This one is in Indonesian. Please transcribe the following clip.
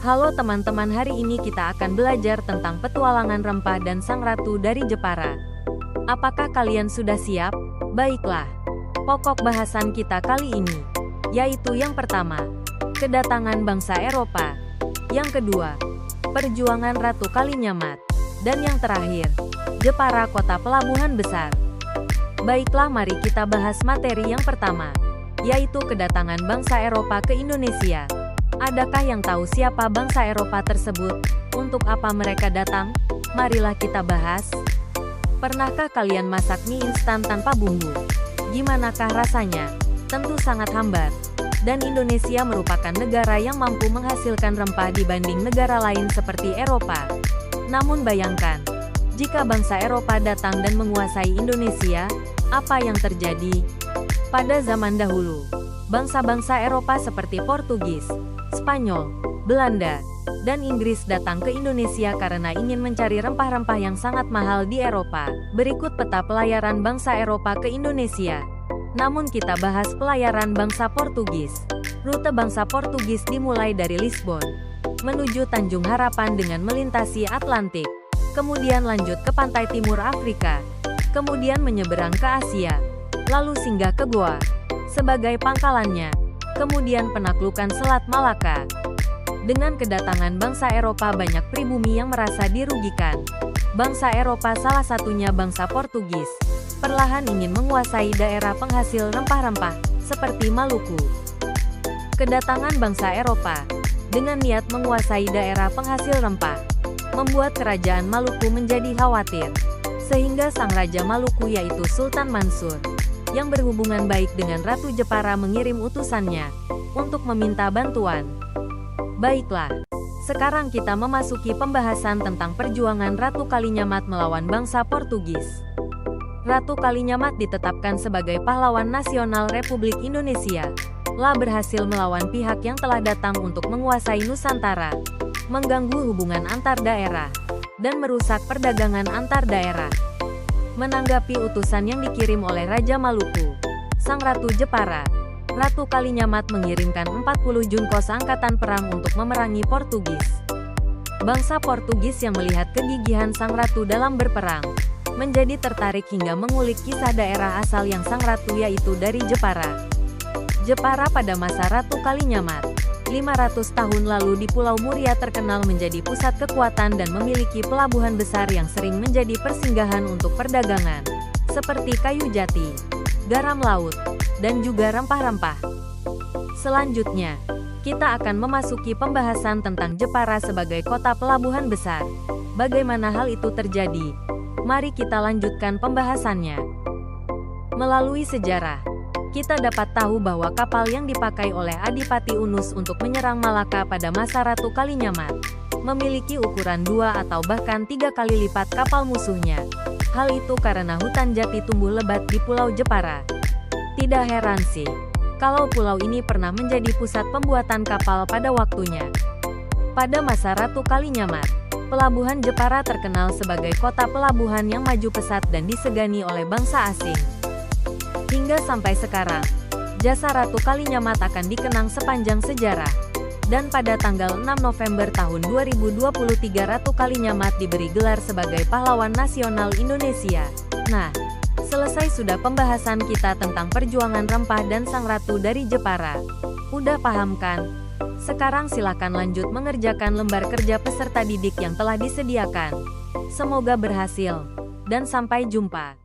Halo teman-teman, hari ini kita akan belajar tentang petualangan rempah dan sang ratu dari Jepara. Apakah kalian sudah siap? Baiklah. Pokok bahasan kita kali ini, yaitu yang pertama, kedatangan bangsa Eropa. Yang kedua, perjuangan Ratu Kalinyamat. Dan yang terakhir, Jepara kota pelabuhan besar. Baiklah, mari kita bahas materi yang pertama, yaitu kedatangan bangsa Eropa ke Indonesia. Adakah yang tahu siapa bangsa Eropa tersebut? Untuk apa mereka datang? Marilah kita bahas. Pernahkah kalian masak mie instan tanpa bumbu? Gimanakah rasanya? Tentu sangat hambar. Dan Indonesia merupakan negara yang mampu menghasilkan rempah dibanding negara lain seperti Eropa. Namun bayangkan, jika bangsa Eropa datang dan menguasai Indonesia, apa yang terjadi? Pada zaman dahulu, bangsa-bangsa Eropa seperti Portugis, Spanyol, Belanda, dan Inggris datang ke Indonesia karena ingin mencari rempah-rempah yang sangat mahal di Eropa. Berikut peta pelayaran bangsa Eropa ke Indonesia. Namun kita bahas pelayaran bangsa Portugis. Rute bangsa Portugis dimulai dari Lisbon, menuju Tanjung Harapan dengan melintasi Atlantik, kemudian lanjut ke pantai timur Afrika, kemudian menyeberang ke Asia, lalu singgah ke Goa sebagai pangkalannya, kemudian penaklukan Selat Malaka. Dengan kedatangan bangsa Eropa, banyak pribumi yang merasa dirugikan. Bangsa Eropa, salah satunya bangsa Portugis, perlahan ingin menguasai daerah penghasil rempah-rempah, seperti Maluku. Kedatangan bangsa Eropa, dengan niat menguasai daerah penghasil rempah, membuat kerajaan Maluku menjadi khawatir. Sehingga sang Raja Maluku, yaitu Sultan Mansur, yang berhubungan baik dengan Ratu Jepara, mengirim utusannya untuk meminta bantuan. Baiklah, sekarang kita memasuki pembahasan tentang perjuangan Ratu Kalinyamat melawan bangsa Portugis. Ratu Kalinyamat ditetapkan sebagai pahlawan nasional Republik Indonesia, telah berhasil melawan pihak yang telah datang untuk menguasai Nusantara, mengganggu hubungan antar daerah, dan merusak perdagangan antar daerah. Menanggapi utusan yang dikirim oleh Raja Maluku, sang Ratu Jepara, Ratu Kalinyamat mengirimkan 40 junkos angkatan perang untuk memerangi Portugis. Bangsa Portugis yang melihat kegigihan sang ratu dalam berperang, menjadi tertarik hingga mengulik kisah daerah asal yang sang ratu, yaitu dari Jepara. Jepara pada masa Ratu Kalinyamat, 500 tahun lalu di Pulau Muria, terkenal menjadi pusat kekuatan dan memiliki pelabuhan besar yang sering menjadi persinggahan untuk perdagangan, seperti kayu jati, garam laut, dan juga rempah-rempah. Selanjutnya, kita akan memasuki pembahasan tentang Jepara sebagai kota pelabuhan besar. Bagaimana hal itu terjadi? Mari kita lanjutkan pembahasannya. Melalui sejarah, kita dapat tahu bahwa kapal yang dipakai oleh Adipati Unus untuk menyerang Malaka pada masa Ratu Kalinyamat, memiliki ukuran 2 atau bahkan 3 kali lipat kapal musuhnya. Hal itu karena hutan jati tumbuh lebat di Pulau Jepara. Tidak heran sih, kalau pulau ini pernah menjadi pusat pembuatan kapal pada waktunya. Pada masa Ratu Kalinyamat, pelabuhan Jepara terkenal sebagai kota pelabuhan yang maju pesat dan disegani oleh bangsa asing. Hingga sampai sekarang, jasa Ratu Kalinyamat akan dikenang sepanjang sejarah. Dan pada tanggal 6 November tahun 2023, Ratu Kalinyamat diberi gelar sebagai pahlawan nasional Indonesia. Nah, selesai sudah pembahasan kita tentang perjuangan rempah dan sang ratu dari Jepara. Udah paham kan? Sekarang silakan lanjut mengerjakan lembar kerja peserta didik yang telah disediakan. Semoga berhasil, dan sampai jumpa.